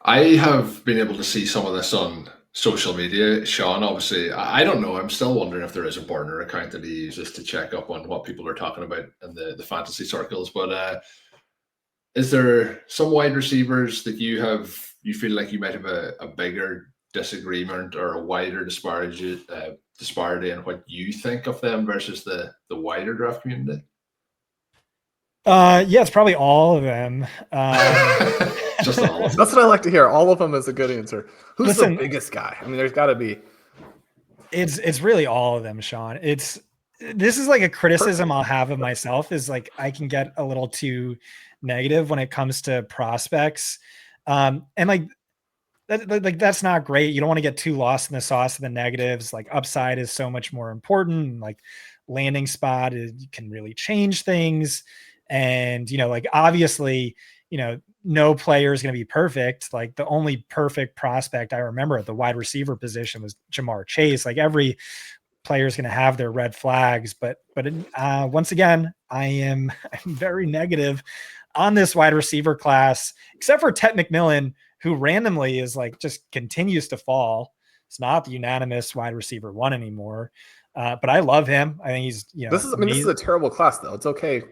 I have been able to see some of this on social media. Shawn, obviously, I don't know. I'm still wondering if there is a burner account that he uses to check up on what people are talking about in the fantasy circles. But is there some wide receivers that you feel like you might have a bigger disagreement or a wider disparity in what you think of them versus the wider draft community? Yeah, it's probably all of them. Just all of them. That's what I like to hear. All of them is a good answer. Who's Listen, the biggest guy? I mean, there's got to be. It's really all of them, Shawn. This is like a criticism I'll have of myself is like I can get a little too negative when it comes to prospects. And like that's not great. You don't want to get too lost in the sauce of the negatives. Like upside is so much more important. Like landing spot can really change things. And, like obviously, no player is going to be perfect. Like the only perfect prospect I remember at the wide receiver position was Jamar Chase. Like every player is going to have their red flags, but once again, I'm very negative on this wide receiver class, except for Tet McMillan, who randomly is like just continues to fall. It's not the unanimous wide receiver one anymore. But I love him. I think he's, This is a terrible class though. It's okay.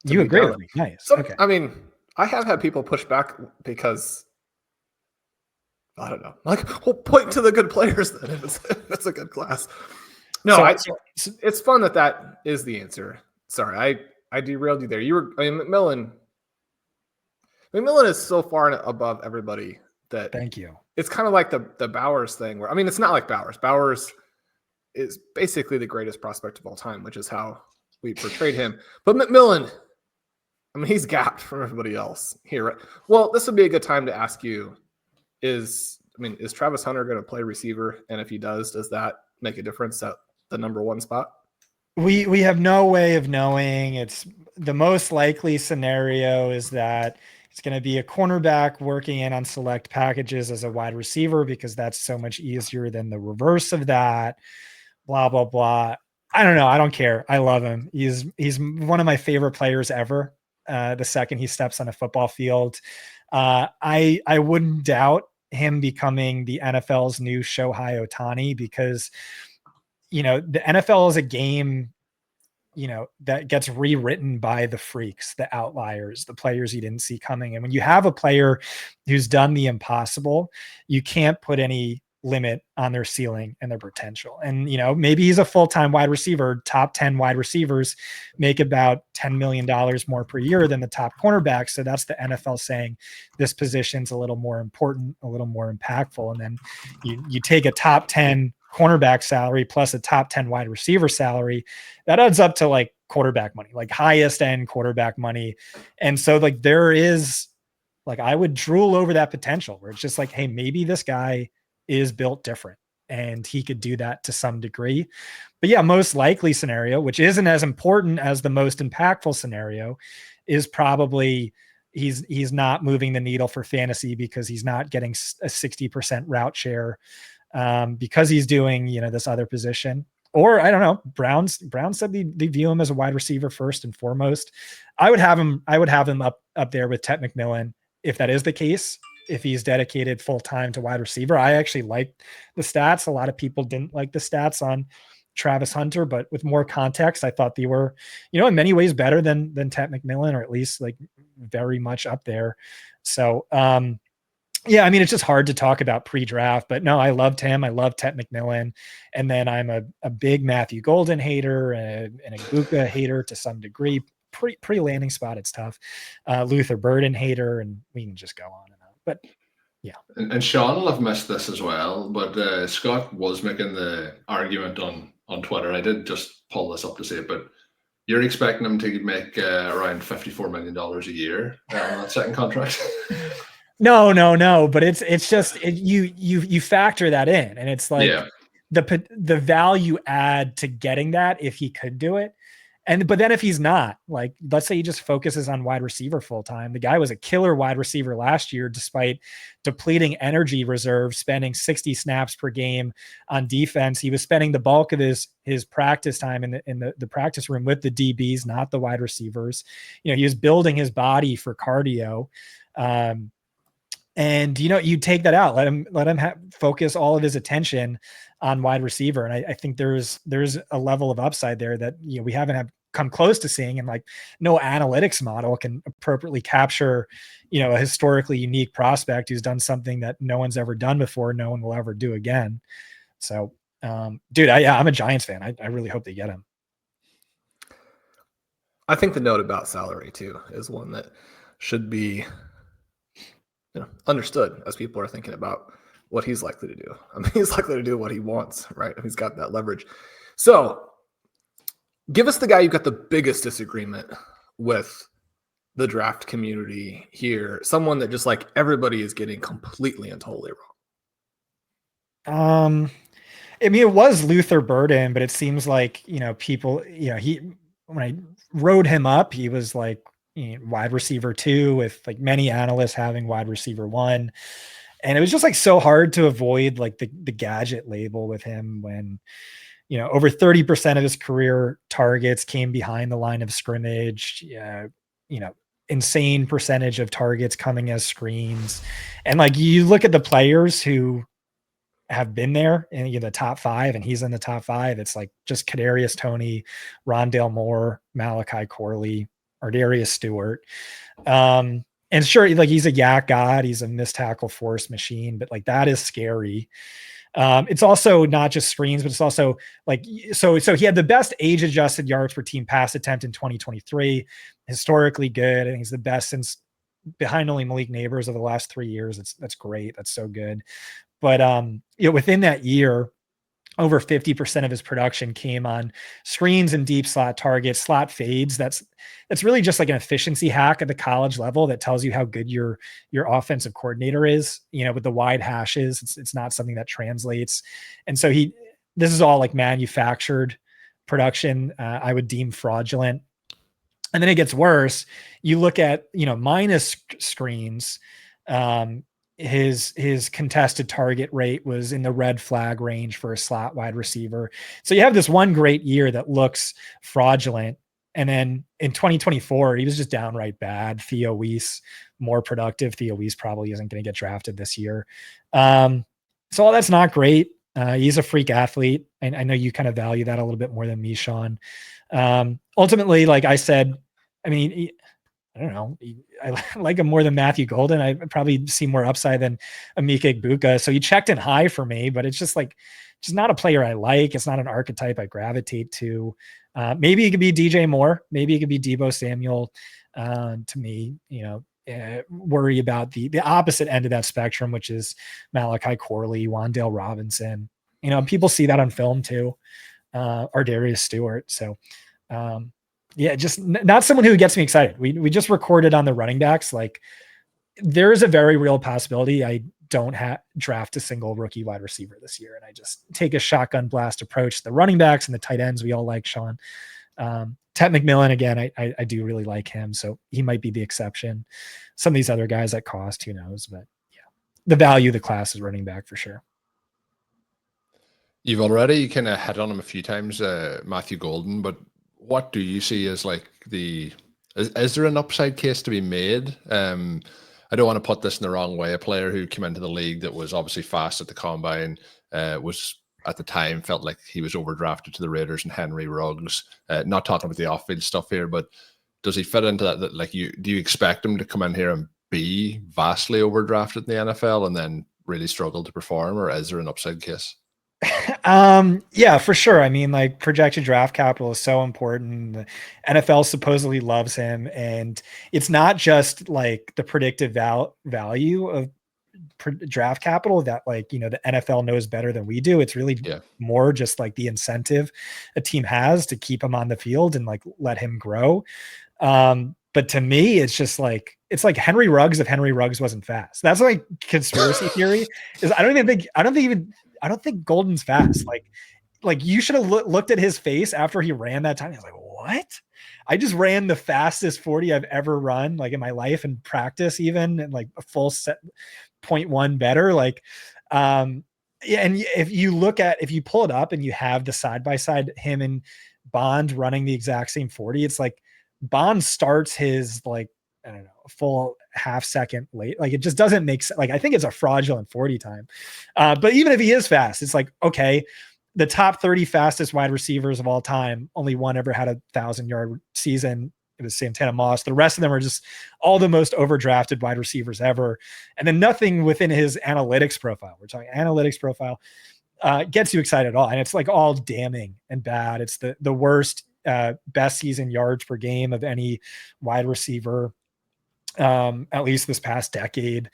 You agree with me? Nice. So, okay. I mean, I have had people push back because I don't know. Like, we'll point to the good players then if it's a good class. No, it's fun that is the answer. Sorry, I derailed you there. McMillan is so far above everybody that thank you. It's kind of like the Bowers thing where, I mean, it's not like Bowers. Bowers is basically the greatest prospect of all time, which is how we portrayed him. But McMillan, I mean, he's gapped from everybody else here. Well, this would be a good time to ask you, is Travis Hunter going to play receiver? And if he does that make a difference at the number one spot? We have no way of knowing. It's the most likely scenario is that it's going to be a cornerback working in on select packages as a wide receiver because that's so much easier than the reverse of that. Blah, blah, blah. I don't know. I don't care. I love him. He's one of my favorite players ever. The second he steps on a football field, I wouldn't doubt him becoming the NFL's new Shohei Ohtani because, the NFL is a game, that gets rewritten by the freaks, the outliers, the players you didn't see coming. And when you have a player who's done the impossible, you can't put any limit on their ceiling and their potential. And, maybe he's a full-time wide receiver. Top 10 wide receivers make about $10 million more per year than the top cornerbacks. So that's the NFL saying this position's a little more important, a little more impactful. And then you take a top 10 cornerback salary plus a top 10 wide receiver salary, that adds up to like quarterback money, like highest end quarterback money. And so like there is like, I would drool over that potential where it's just like, hey, maybe this guy is built different and he could do that to some degree. But yeah, most likely scenario, which isn't as important as the most impactful scenario, is probably he's not moving the needle for fantasy because he's not getting a 60% route share because he's doing, this other position. Or I don't know, Browns said they view him as a wide receiver first and foremost. I would have him up there with Tet McMillan if that is the case. If he's dedicated full time to wide receiver, I actually like the stats. A lot of people didn't like the stats on Travis Hunter, but with more context, I thought they were, in many ways better than Tet McMillan, or at least like very much up there. So, yeah, I mean, it's just hard to talk about pre-draft, but no, I loved him. I love Tet McMillan. And then I'm a big Matthew Golden hater and a Guka hater to some degree. Pre-landing spot, it's tough. Luther Burden hater, and we can just go on and on. But yeah. And Shawn will have missed this as well, but Scott was making the argument on Twitter. I did just pull this up to see it, but you're expecting him to make around $54 million a year on that second contract? No. But it's just you factor that in, and it's like the value add to getting that if he could do it. But then if he's not, like, let's say he just focuses on wide receiver full time. The guy was a killer wide receiver last year, despite depleting energy reserves, spending 60 snaps per game on defense. He was spending the bulk of his practice time in the practice room with the DBs, not the wide receivers. He was building his body for cardio. And, you take that out, let him focus all of his attention on wide receiver. And I think there's a level of upside there that, we haven't come close to seeing, and like no analytics model can appropriately capture, a historically unique prospect who's done something that no one's ever done before. No one will ever do again. So, dude, I'm a Giants fan. I really hope they get him. I think the note about salary too is one that should be understood as people are thinking about what he's likely to do. I mean, he's likely to do what he wants, right? He's got that leverage. So give us the guy you've got the biggest disagreement with the draft community here. Someone that just like everybody is getting completely and totally wrong. I mean, it was Luther Burden, but it seems like, people, when I wrote him up, he was like, wide receiver 2, with like many analysts having wide receiver 1. And it was just like so hard to avoid like the gadget label with him when, over 30% of his career targets came behind the line of scrimmage, insane percentage of targets coming as screens. And like, you look at the players who have been there in the top 5, and he's in the top 5. It's like just Kadarius Toney, Rondale Moore, Malachi Corley, Ardarius Stewart. And sure, like he's a yak god, he's a missed tackle force machine, but like that is scary. It's also not just screens, but it's also like, so he had the best age adjusted yards per team pass attempt in 2023, historically good. I think he's the best since behind only Malik Neighbors over the last 3 years. That's great. That's so good. But, within that year, over 50% of his production came on screens and deep slot targets, slot fades. That's really just like an efficiency hack at the college level that tells you how good your offensive coordinator is, with the wide hashes. It's not something that translates. And so this is all like manufactured production. I would deem fraudulent. And then it gets worse. You look at, minus screens, his contested target rate was in the red flag range for a slot wide receiver. So you have this one great year that looks fraudulent. And then in 2024, he was just downright bad. Theo Weiss, more productive. Theo Weiss probably isn't going to get drafted this year. So all that's not great. He's a freak athlete. I know you kind of value that a little bit more than me, Shawn. Ultimately, like I said, I mean, I don't know. I like him more than Matthew Golden. I probably see more upside than Emeka Egbuka. So he checked in high for me, but it's just not a player I like. It's not an archetype I gravitate to. Maybe it could be DJ Moore. Maybe it could be Deebo Samuel. To me, worry about the opposite end of that spectrum, which is Malachi Corley, Wan'Dale Robinson. People see that on film too. Ardarius Stewart. So, yeah, just not someone who gets me excited. We just recorded on the running backs. Like, there's a very real possibility I don't draft a single rookie wide receiver this year, and I just take a shotgun blast approach to the running backs and the tight ends we all like, Shawn. Ted McMillan, again, I do really like him, so he might be the exception. Some of these other guys at cost, who knows? But yeah, the value of the class is running back for sure. You've already kind of hit on him a few times, Matthew Golden, but what do you see as like is there an upside case to be made? I don't want to put this in the wrong way. A player who came into the league that was obviously fast at the combine, was at the time felt like he was overdrafted to the Raiders and Henry Ruggs. Not talking about the off-field stuff here, but does he fit into that? Like, do you expect him to come in here and be vastly overdrafted in the NFL and then really struggle to perform, or is there an upside case? Yeah, for sure. I mean, like, projected draft capital is so important. The NFL supposedly loves him, and it's not just like the predictive value of draft capital that, like, the NFL knows better than we do. It's really more just like the incentive a team has to keep him on the field and like let him grow. But to me, it's just like, it's like Henry Ruggs if Henry Ruggs wasn't fast. That's like conspiracy theory is I don't think Golden's fast. Like you should have looked at his face after he ran that time. He was like, what? I just ran the fastest 40 I've ever run, like in my life, and practice even, and like a full set 0.1 better. Like, yeah. And if you pull it up and you have the side-by-side, him and Bond running the exact same 40, it's like Bond starts his like I don't know, a full half second late. Like, it just doesn't make sense. Like, I think it's a fraudulent 40 time. But even if he is fast, it's like, okay, the top 30 fastest wide receivers of all time, only one ever had 1,000-yard season. It was Santana Moss. The rest of them are just all the most overdrafted wide receivers ever. And then nothing within his analytics profile. We're talking analytics profile. Gets you excited at all. And it's like all damning and bad. It's the worst best season yards per game of any wide receiver, at least this past decade.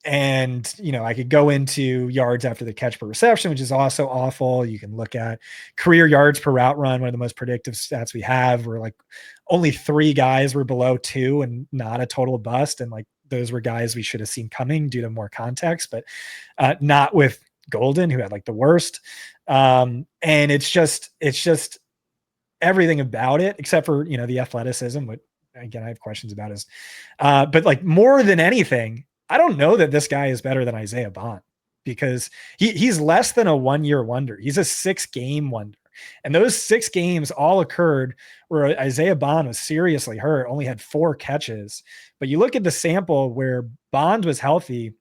And, you know, I could go into yards after the catch per reception, which is also awful. You can look at career yards per route run, one of the most predictive stats we have, where like only 3 guys were below 2 and not a total bust. And like, those were guys we should have seen coming due to more context, but not with Golden, who had like the worst. And it's just everything about it, except for, you know, the athleticism, which again, I have questions about is, but like more than anything, I don't know that this guy is better than Isaiah Bond, because he's less than a 1-year wonder. He's a 6-game wonder. And those 6 games all occurred where Isaiah Bond was seriously hurt, only had 4 catches. But you look at the sample where Bond was healthy,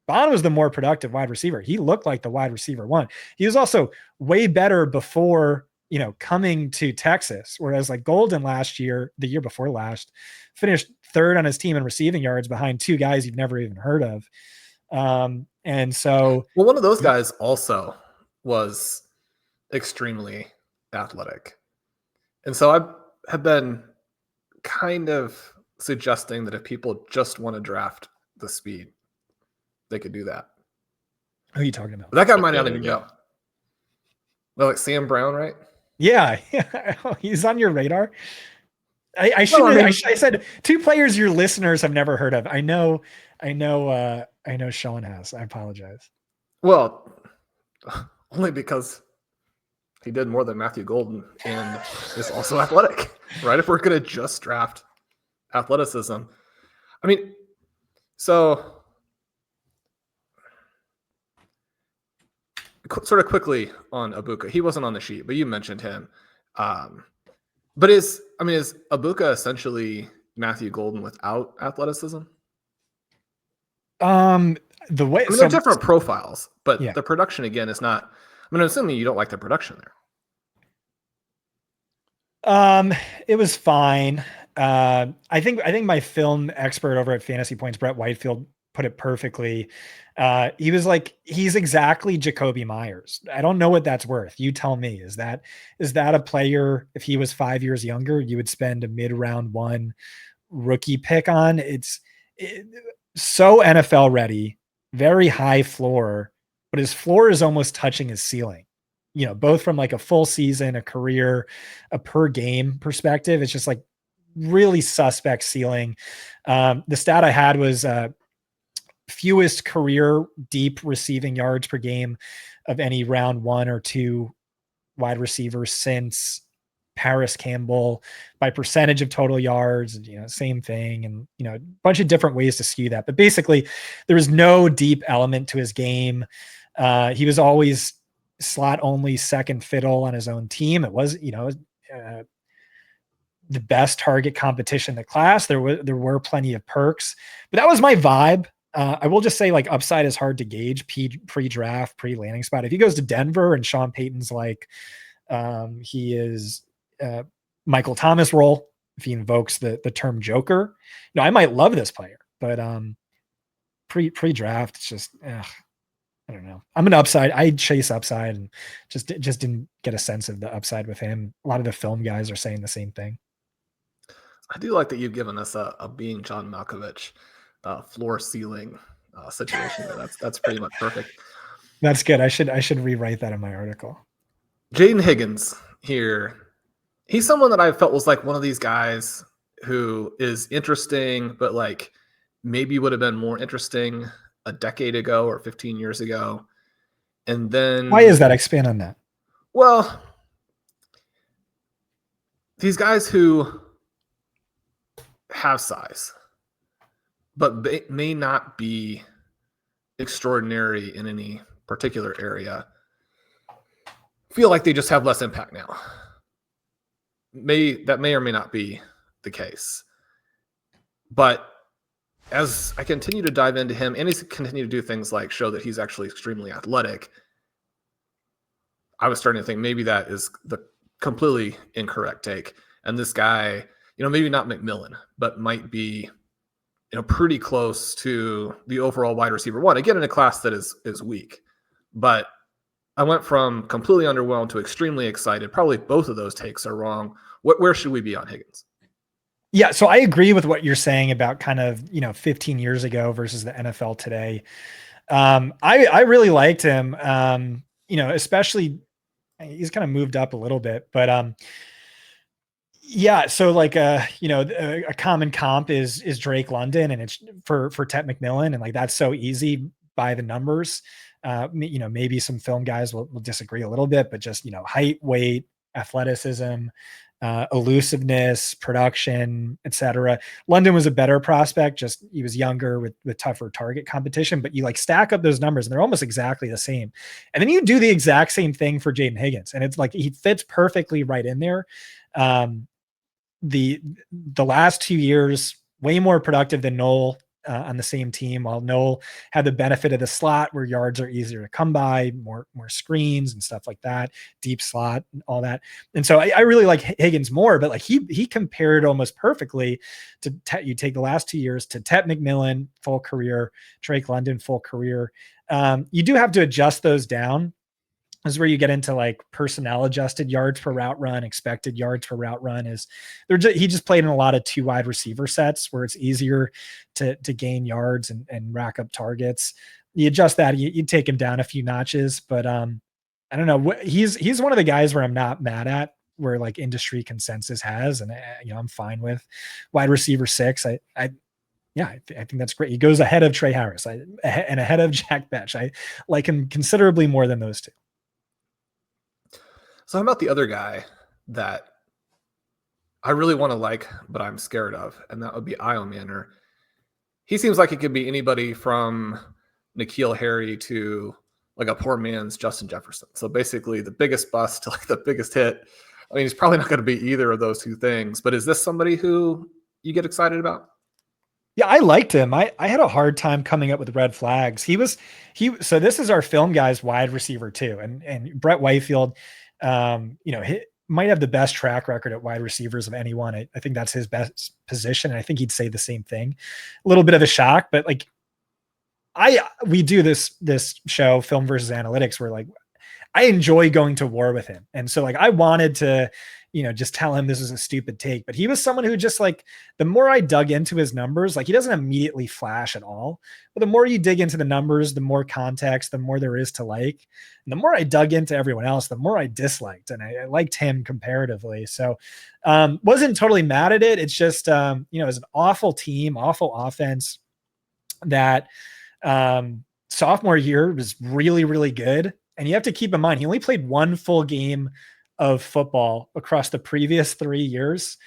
Bond was the more productive wide receiver. He looked like the wide receiver 1. He was also way better before, you know, coming to Texas, whereas like Golden last year, the year before last, finished 3rd on his team in receiving yards behind 2 guys you've never even heard of. And so, well, one of those guys also was extremely athletic. And so I have been kind of suggesting that if people just want to draft the speed, they could do that. who are you talking about? But that guy might not even go. Well, like Sam Brown, right? Yeah. He's on your radar. I said 2 players your listeners have never heard of. I know Shawn has. I apologize. Well, only because he did more than Matthew Golden and is also athletic, right? If we're going to just draft athleticism. I mean, so sort of quickly on Abuka. He wasn't on the sheet, but you mentioned him. But is Abuka essentially Matthew Golden without athleticism? The way they're different profiles, but yeah. The production again is not. I'm assuming you don't like the production there. It was fine. I think my film expert over at Fantasy Points, Brett Whitefield, put it perfectly. He was like, he's exactly Jacoby Myers. I don't know what that's worth. You tell me. Is that a player, if he was 5 years younger, you would spend a mid-round 1 rookie pick on? It's so NFL ready, very high floor, but his floor is almost touching his ceiling. You know, both from like a full season, a career, a per game perspective. It's just like really suspect ceiling. The stat I had was fewest career deep receiving yards per game of any round 1 or 2 wide receivers since Paris Campbell by percentage of total yards, you know, same thing. And, you know, a bunch of different ways to skew that, but basically there was no deep element to his game. He was always slot only, second fiddle on his own team. It was, you know, the best target competition in the class. There were plenty of perks, but that was my vibe. I will just say, like, upside is hard to gauge pre-draft, pre-landing spot. If he goes to Denver and Sean Payton's like, he is Michael Thomas role, if he invokes the term Joker, no, I might love this player, but pre-draft, it's just, I don't know. I'm an upside. I chase upside and just didn't get a sense of the upside with him. A lot of the film guys are saying the same thing. I do like that you've given us a being John Malkovich floor ceiling situation. That's pretty much perfect. That's good. I should rewrite that in my article. Jayden Higgins here. He's someone that I felt was like one of these guys who is interesting, but like maybe would have been more interesting a decade ago or 15 years ago. And then why is that? Expand on that. Well, these guys who have size, but may not be extraordinary in any particular area, feel like they just have less impact now. That may or may not be the case. But as I continue to dive into him, and he's continued to do things like show that he's actually extremely athletic, I was starting to think maybe that is the completely incorrect take. And this guy, maybe not McMillan, but might be, pretty close to the overall wide receiver one. Again, in a class that is weak. But I went from completely underwhelmed to extremely excited. Probably both of those takes are wrong. Where should we be on Higgins? Yeah, so I agree with what you're saying about kind of, 15 years ago versus the NFL today. I really liked him, especially he's kind of moved up a little bit, but yeah, so like a common comp is Drake London, and it's for Tet McMillan, and like that's so easy by the numbers. Maybe some film guys will disagree a little bit, but just height, weight, athleticism, elusiveness, production, etc. London was a better prospect, just he was younger with tougher target competition, but you like stack up those numbers and they're almost exactly the same. And then you do the exact same thing for Jayden Higgins, and it's like he fits perfectly right in there. The last 2 years, way more productive than Noel on the same team, while Noel had the benefit of the slot where yards are easier to come by, more screens and stuff like that, deep slot and all that. And so I really like Higgins more, but like he compared almost perfectly to you take the last 2 years to Tet McMillan, full career, Drake London, full career. You do have to adjust those down. This is where you get into like personnel adjusted yards per route run, expected yards per route run. He just played in a lot of 2 wide receiver sets where it's easier to gain yards and rack up targets. You adjust that, you take him down a few notches, but I don't know. He's one of the guys where I'm not mad at, where like industry consensus has, and I'm fine with wide receiver 6. I think that's great. He goes ahead of Tre Harris and ahead of Jack Betch. I like him considerably more than those two. So how about the other guy that I really want to like, but I'm scared of, and that would be Ayomanor. He seems like it could be anybody from N'Keal Harry to like a poor man's Justin Jefferson. So basically the biggest bust to like the biggest hit. I mean, he's probably not going to be either of those two things, but is this somebody who you get excited about? Yeah, I liked him. I had a hard time coming up with red flags. So this is our film guy's wide receiver too. And Brett Whitefield, he might have the best track record at wide receivers of anyone. I think that's his best position. And I think he'd say the same thing. A little bit of a shock, but like we do this show, Film versus Analytics, where like I enjoy going to war with him. And so like I wanted to, just tell him this is a stupid take, but he was someone who just like, the more I dug into his numbers, like he doesn't immediately flash at all, but the more you dig into the numbers, the more context, the more there is to like, and the more I dug into everyone else, the more I disliked, and I liked him comparatively. So wasn't totally mad at it. It's just, it was an awful team, awful offense that sophomore year was really, really good. And you have to keep in mind, he only played 1 full game of football across the previous 3 years.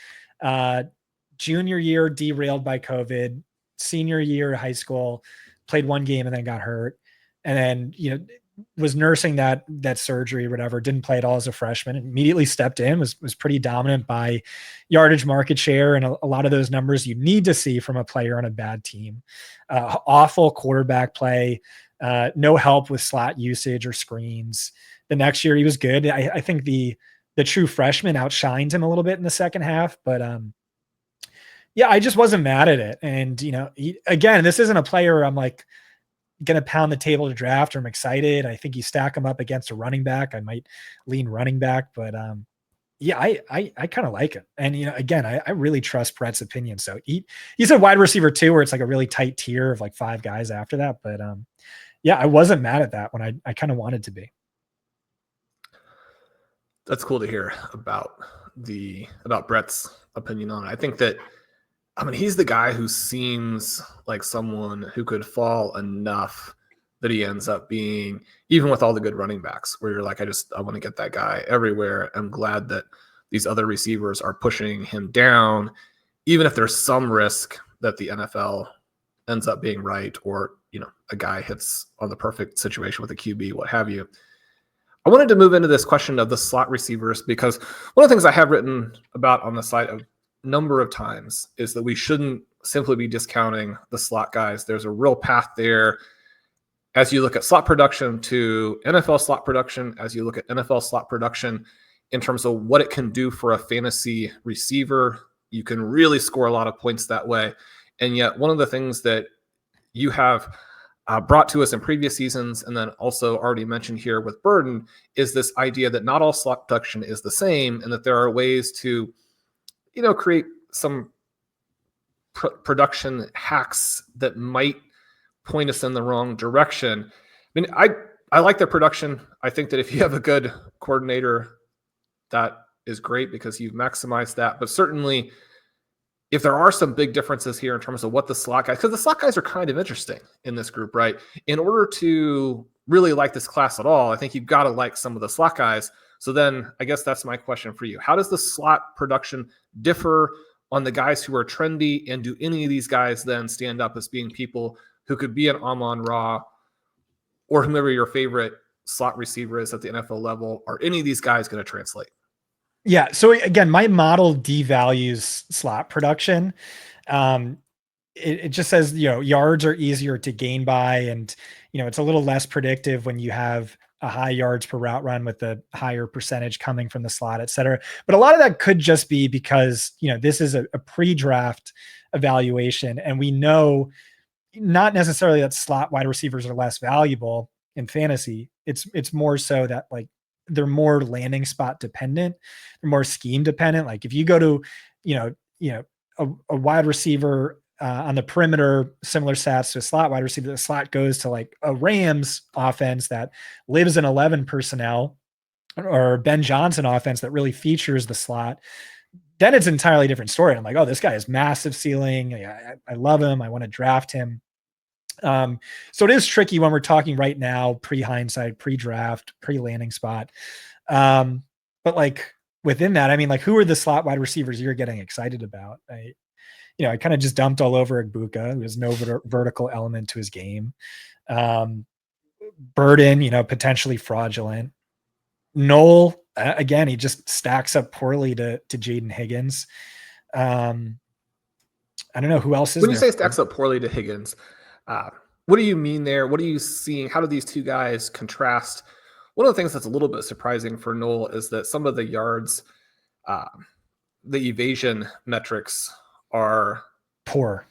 Junior year derailed by COVID, senior year high school, played 1 game and then got hurt. And then, was nursing that surgery or whatever, didn't play at all as a freshman, immediately stepped in, was pretty dominant by yardage market share. And a lot of those numbers you need to see from a player on a bad team. Awful quarterback play, no help with slot usage or screens. The next year he was good. I think the true freshman outshined him a little bit in the second half, but I just wasn't mad at it. And, again, this isn't a player I'm like going to pound the table to draft, or I'm excited. I think you stack him up against a running back, I might lean running back, but I kind of like it. And, again, I really trust Brett's opinion. So he's a wide receiver too, where it's like a really tight tier of like 5 guys after that. But I wasn't mad at that when I kind of wanted to be. That's cool to hear about Brett's opinion on it. I think that, he's the guy who seems like someone who could fall enough that he ends up being, even with all the good running backs, where you're like, I want to get that guy everywhere. I'm glad that these other receivers are pushing him down, even if there's some risk that the NFL ends up being right, or, a guy hits on the perfect situation with a QB, what have you. I wanted to move into this question of the slot receivers, because one of the things I have written about on the site a number of times is that we shouldn't simply be discounting the slot guys. There's a real path there. As you look at slot production to NFL slot production, as you look at NFL slot production in terms of what it can do for a fantasy receiver, you can really score a lot of points that way. And yet one of the things that you have brought to us in previous seasons, and then also already mentioned here with Burden, is this idea that not all slot production is the same, and that there are ways to, create some production hacks that might point us in the wrong direction. I mean, I like their production. I think that if you have a good coordinator, that is great because you've maximized that. But certainly, if there are some big differences here in terms of what the slot guys, because the slot guys are kind of interesting in this group, right? In order to really like this class at all, I think you've got to like some of the slot guys. So then I guess that's my question for you. How does the slot production differ on the guys who are trendy? And do any of these guys then stand up as being people who could be an Amon-Ra or whomever your favorite slot receiver is at the NFL level? Are any of these guys going to translate? Yeah. So again, my model devalues slot production. It just says, yards are easier to gain by, and, it's a little less predictive when you have a high yards per route run with a higher percentage coming from the slot, et cetera. But a lot of that could just be because, this is a pre-draft evaluation, and we know not necessarily that slot wide receivers are less valuable in fantasy. It's more so that they're more landing spot dependent, they're more scheme dependent. Like if you go to, a wide receiver on the perimeter, similar stats to a slot wide receiver, the slot goes to a Rams offense that lives in 11 personnel, or Ben Johnson offense that really features the slot, then it's an entirely different story. I'm like, oh, this guy has massive ceiling. I love him. I want to draft him. So it is tricky when we're talking right now, pre-hindsight, pre-draft, pre-landing spot. But within that, I mean, who are the slot wide receivers you're getting excited about? I kind of just dumped all over Igbuka, who has no vertical element to his game. Burden, potentially fraudulent. Noel, again, he just stacks up poorly to Jayden Higgins. I don't know who else is when there. You say stacks up poorly to Higgins. What do you mean there? What are you seeing? How do these two guys contrast? One of the things that's a little bit surprising for Noel is that some of the yards, the evasion metrics are poor.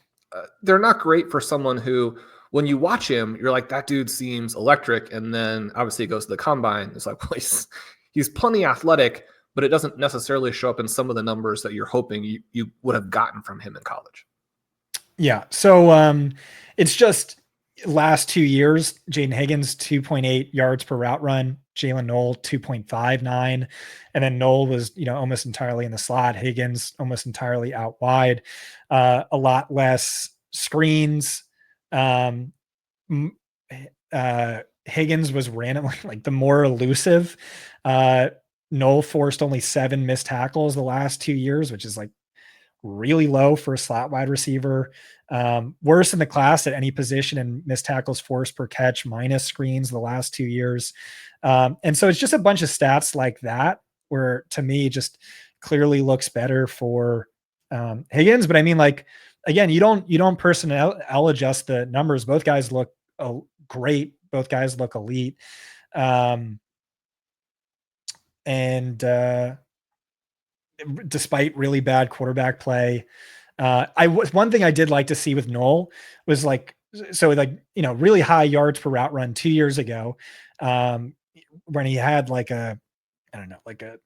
They're not great for someone who, when you watch him, you're like, that dude seems electric. And then obviously he goes to the combine. It's like, well, he's plenty athletic, but it doesn't necessarily show up in some of the numbers that you're hoping you would have gotten from him in college. Yeah. So it's just last 2 years, Jayden Higgins, 2.8 yards per route run, Jaylin Noel, 2.59. And then Noel was, almost entirely in the slot. Higgins almost entirely out wide, a lot less screens. Higgins was randomly the more elusive. Noel forced only 7 missed tackles the last 2 years, which is really low for a slot wide receiver. Worst in the class at any position in missed tackles forced per catch, minus screens the last 2 years. And so it's just a bunch of stats like that, where to me just clearly looks better for Higgins. But I mean, again, you don't personnel adjust the numbers. Both guys look great. Both guys look elite. Despite really bad quarterback play, one thing I did like to see with Noel was really high yards per route run 2 years ago, when he had a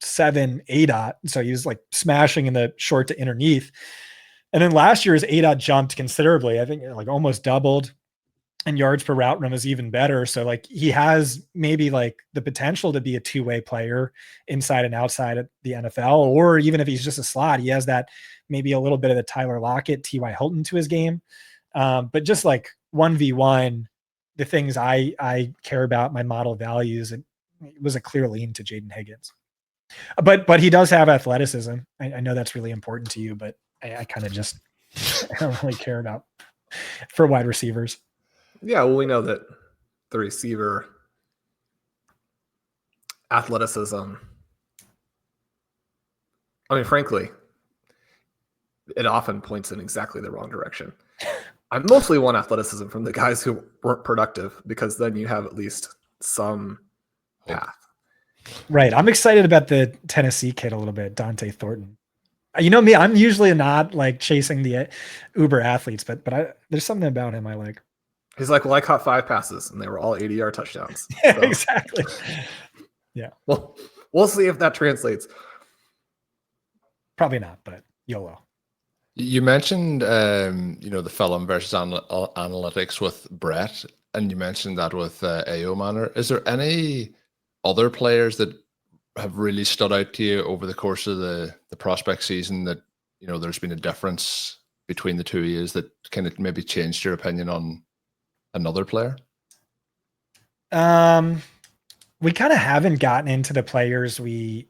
7 ADOT. So he was smashing in the short to underneath. And then last year his ADOT jumped considerably. I think almost doubled, and yards per route run is even better. So he has maybe the potential to be a two-way player inside and outside of the NFL, or even if he's just a slot, he has that maybe a little bit of the Tyler Lockett, T.Y. Hilton to his game. But just 1v1, the things I care about, my model values, it was a clear lean to Jayden Higgins. But he does have athleticism. I know that's really important to you, but I kind of just I don't really care about for wide receivers. Yeah, well, we know that the receiver athleticism, I mean, frankly, it often points in exactly the wrong direction. I mostly want athleticism from the guys who weren't productive, because then you have at least some path. Right. I'm excited about the Tennessee kid a little bit, Dante Thornton. You know me, I'm usually not like chasing the uber athletes, but there's something about him I like. He's like, well, I caught 5 passes and they were all 80-yard touchdowns. Yeah, So, exactly. Yeah. well, we'll see if that translates. Probably not, but YOLO. You mentioned, the film versus analytics with Brett, and you mentioned that with Ayomanor. Is there any other players that have really stood out to you over the course of the prospect season that, there's been a difference between the two years that kind of maybe changed your opinion on another player? We kind of haven't gotten into the players we're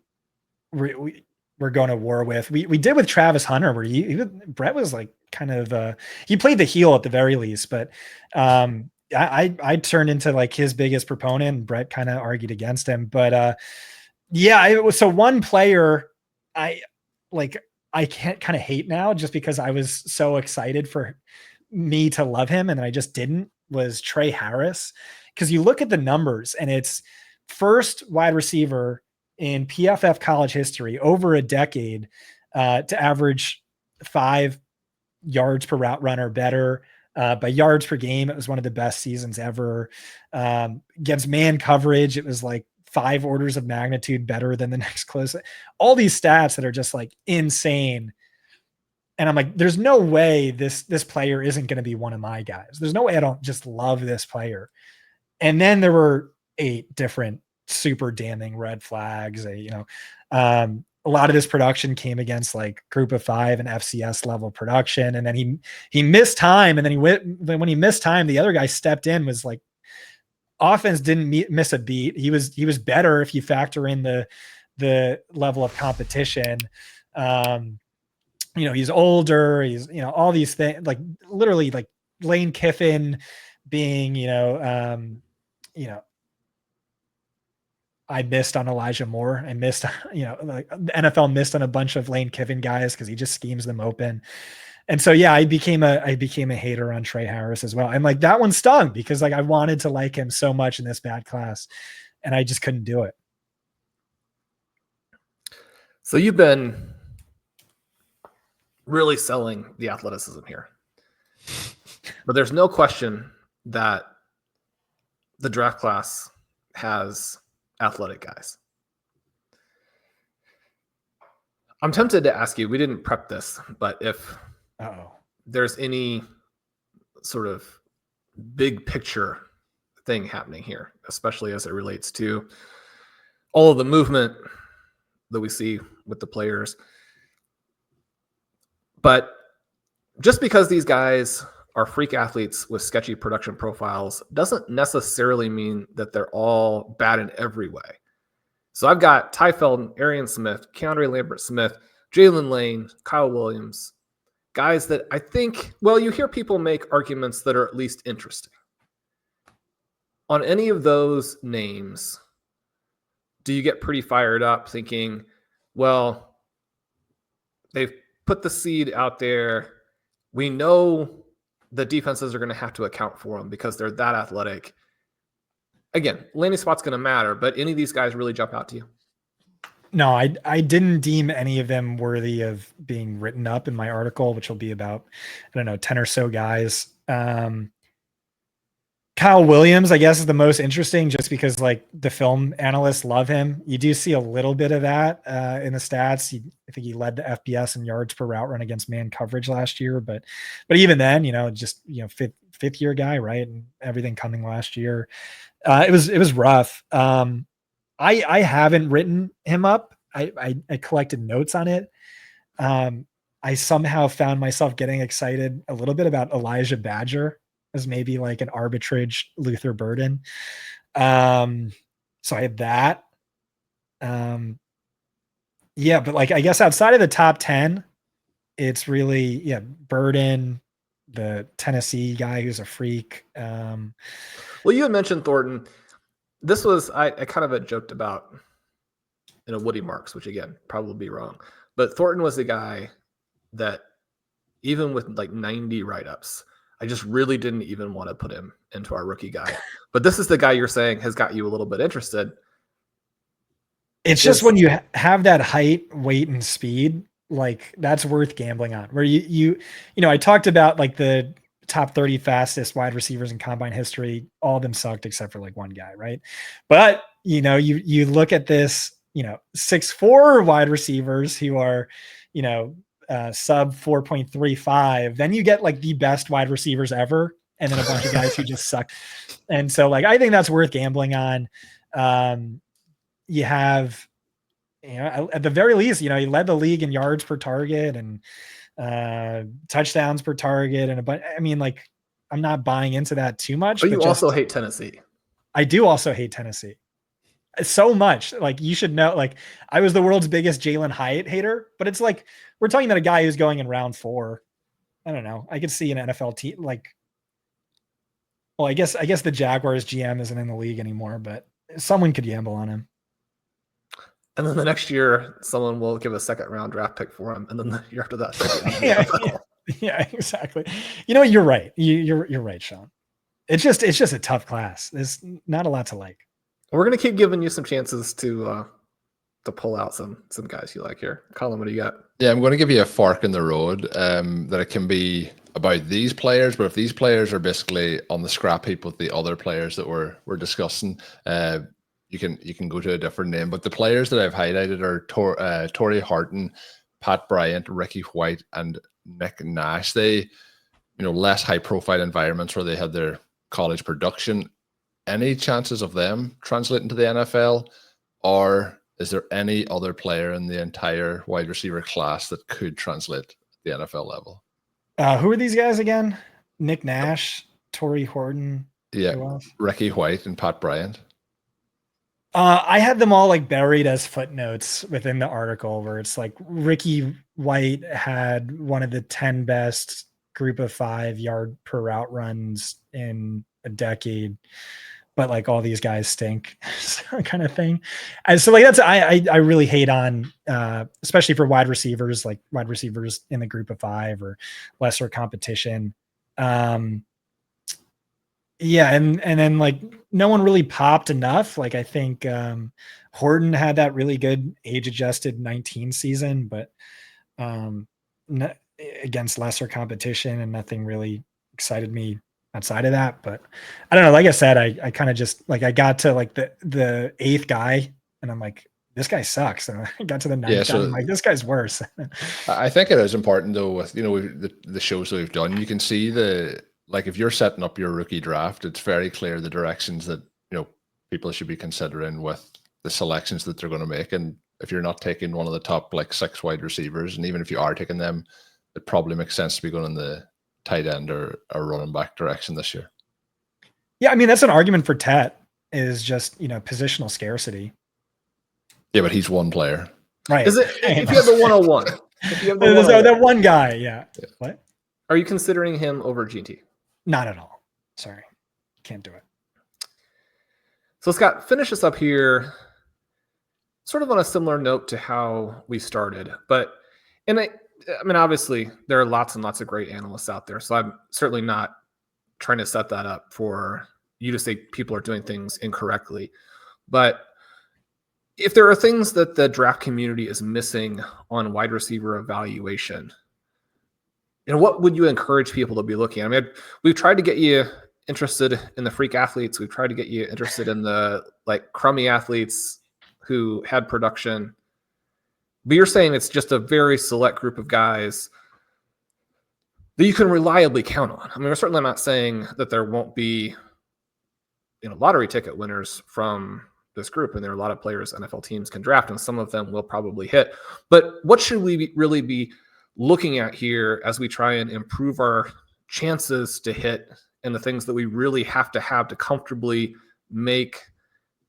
going to war with. We did with Travis Hunter, where Brett was like kind of he played the heel at the very least, but I turned into like his biggest proponent, and Brett kind of argued against him. But so one player I can't kind of hate now, just because I was so excited for me to love him and I just didn't, was Tre Harris. Because you look at the numbers, and it's first wide receiver in PFF college history over a decade to average 5 yards per route run or better. By yards per game, it was one of the best seasons ever. Against man coverage, it was like 5 orders of magnitude better than the next closest. All these stats that are just like insane. And I'm like, there's no way this player isn't going to be one of my guys. There's no way I don't just love this player. And then there were 8 different super damning red flags. A lot of this production came against like group of 5 and FCS level production. And then he missed time. And then when he missed time, the other guy stepped in, was like, offense didn't miss a beat. He was better if you factor in the level of competition. He's older, he's, all these things, like literally like Lane Kiffin being, I missed on Elijah Moore. I missed, like the NFL missed on a bunch of Lane Kiffin guys because he just schemes them open. And so, I became a hater on Tre Harris as well. And like that one stung, because like I wanted to like him so much in this bad class, and I just couldn't do it. So you've been really selling the athleticism here, but there's no question that the draft class has athletic guys. I'm tempted to ask you, we didn't prep this, but if there's any sort of big picture thing happening here, especially as it relates to all of the movement that we see with the players. But just because these guys are freak athletes with sketchy production profiles doesn't necessarily mean that they're all bad in every way. So I've got Ty Felton, Arian Smith, Keandre Lambert-Smith, Jaylin Lane, Kyle Williams, guys that I think, you hear people make arguments that are at least interesting. On any of those names, do you get pretty fired up thinking, well, they've put the seed out there. We know the defenses are going to have to account for them because they're that athletic. Again, landing spot's going to matter, but any of these guys really jump out to you? No, I didn't deem any of them worthy of being written up in my article, which will be about, 10 or so guys. Kyle Williams, I guess, is the most interesting just because like the film analysts love him. You do see a little bit of that in the stats. I think he led the FBS in yards per route run against man coverage last year, but even then, fifth year guy, right? And everything coming last year. It was rough. I haven't written him up. I collected notes on it. I somehow found myself getting excited a little bit about Elijah Badger as maybe like an arbitrage Luther Burden. So I had that. But like, I guess outside of the top 10, it's really, Burden, the Tennessee guy who's a freak. Well, you had mentioned Thornton. This was, I kind of had joked about Woody Marks, which again, probably wrong. But Thornton was the guy that even with like 90 write-ups, I just really didn't even want to put him into our rookie guide. But this is the guy you're saying has got you a little bit interested. It's just when you have that height, weight, and speed, like that's worth gambling on. Where you know, I talked about like the top 30 fastest wide receivers in combine history. All of them sucked except for like one guy, right? But you know, you look at this, you know, 6'4" wide receivers who are, you know, sub 4.35. Then you get like the best wide receivers ever, and then a bunch of guys who just suck. And so, like, I think that's worth gambling on. You have, you know, at the very least, you know, he led the league in yards per target and touchdowns per target, and I mean, like, I'm not buying into that too much. But you also hate Tennessee. I do also hate Tennessee so much. Like, you should know, like, I was the world's biggest Jaylen hater, but it's like, we're talking about a guy who's going in round 4. I don't know. I could see an NFL team like, well, I guess the Jaguars GM isn't in the league anymore, but someone could gamble on him. And then the next year, someone will give a 2nd-round draft pick for him, and then the year after that, yeah, exactly. You know, you're right. You're right, Shawn. It's just a tough class. There's not a lot to like. We're gonna keep giving you some chances to pull out some guys you like here. Colm, what do you got? Yeah, I'm going to give you a fork in the road. That it can be about these players, but if these players are basically on the scrap heap with the other players that we're discussing, you can go to a different name. But the players that I've highlighted are Tre Harris, Pat Bryant, Ricky White, and Nick Nash. They, you know, less high profile environments where they had their college production. Any chances of them translating to the NFL, or is there any other player in the entire wide receiver class that could translate at the NFL level? Who are these guys again? Nick Nash, Tre Harris. Yeah, Ricky White and Pat Bryant. I had them all like buried as footnotes within the article, where it's like Ricky White had one of the 10 best group of 5 yard per route runs in a decade, but like all these guys stink, kind of thing. And so like that's I really hate on, especially for wide receivers, like wide receivers in the group of 5 or lesser competition. Yeah, and then like no one really popped enough. Like I think Horton had that really good age-adjusted 19 season, but against lesser competition, and nothing really excited me outside of that. But I don't know. Like I said, I kind of just like I got to like the 8th guy, and I'm like, this guy sucks. And I got to the 9th guy, and I'm like, this guy's worse. I think it is important though with, you know, the shows that we've done. You can see like if you're setting up your rookie draft, it's very clear the directions that, you know, people should be considering with the selections that they're going to make. And if you're not taking one of the top like 6 wide receivers, and even if you are taking them, it probably makes sense to be going in the tight end or running back direction this year. Yeah, I mean, that's an argument for Tet, is just, you know, positional scarcity. Yeah, but he's one player. Right. Is it if you have the 101? If you have the that one guy, yeah. What? Are you considering him over GT? Not at all. Sorry. Can't do it. So Scott, finish us up here sort of on a similar note to how we started. But, and I mean, obviously there are lots and lots of great analysts out there. So I'm certainly not trying to set that up for you to say people are doing things incorrectly. But if there are things that the draft community is missing on wide receiver evaluation, you know, what would you encourage people to be looking at? I mean, we've tried to get you interested in the freak athletes. We've tried to get you interested in the like crummy athletes who had production. But you're saying it's just a very select group of guys that you can reliably count on. I mean, we're certainly not saying that there won't be, you know, lottery ticket winners from this group, and there are a lot of players NFL teams can draft, and some of them will probably hit. But what should we really be looking at here as we try and improve our chances to hit, and the things that we really have to comfortably make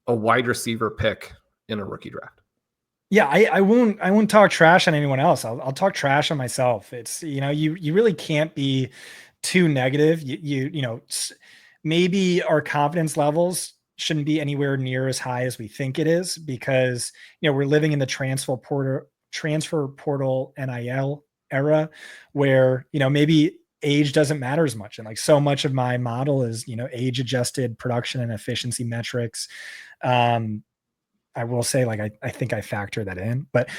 a wide receiver pick in a rookie draft? Yeah, I won't talk trash on anyone else. I'll talk trash on myself. It's, you know, you really can't be too negative. You know, maybe our confidence levels shouldn't be anywhere near as high as we think it is, because, you know, we're living in the transfer portal NIL era where, maybe age doesn't matter as much. And like so much of my model is, age adjusted production and efficiency metrics. I will say, like, I think I factor that in, but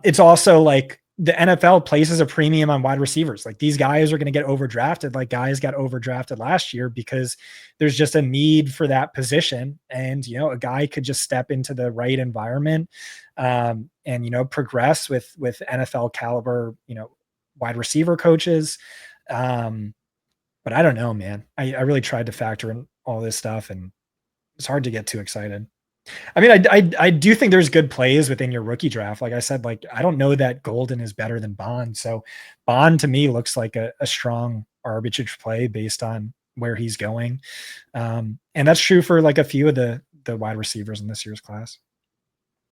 it's also like the NFL places a premium on wide receivers. Like these guys are going to get overdrafted, like guys got overdrafted last year, because there's just a need for that position. And, a guy could just step into the right environment and, progress with NFL caliber, wide receiver coaches. But I don't know, man. I really tried to factor in all this stuff, and it's hard to get too excited. I mean, I do think there's good plays within your rookie draft. Like I said, like, I don't know that Golden is better than Bond. So Bond to me looks like a strong arbitrage play based on where he's going. And that's true for like a few of the wide receivers in this year's class.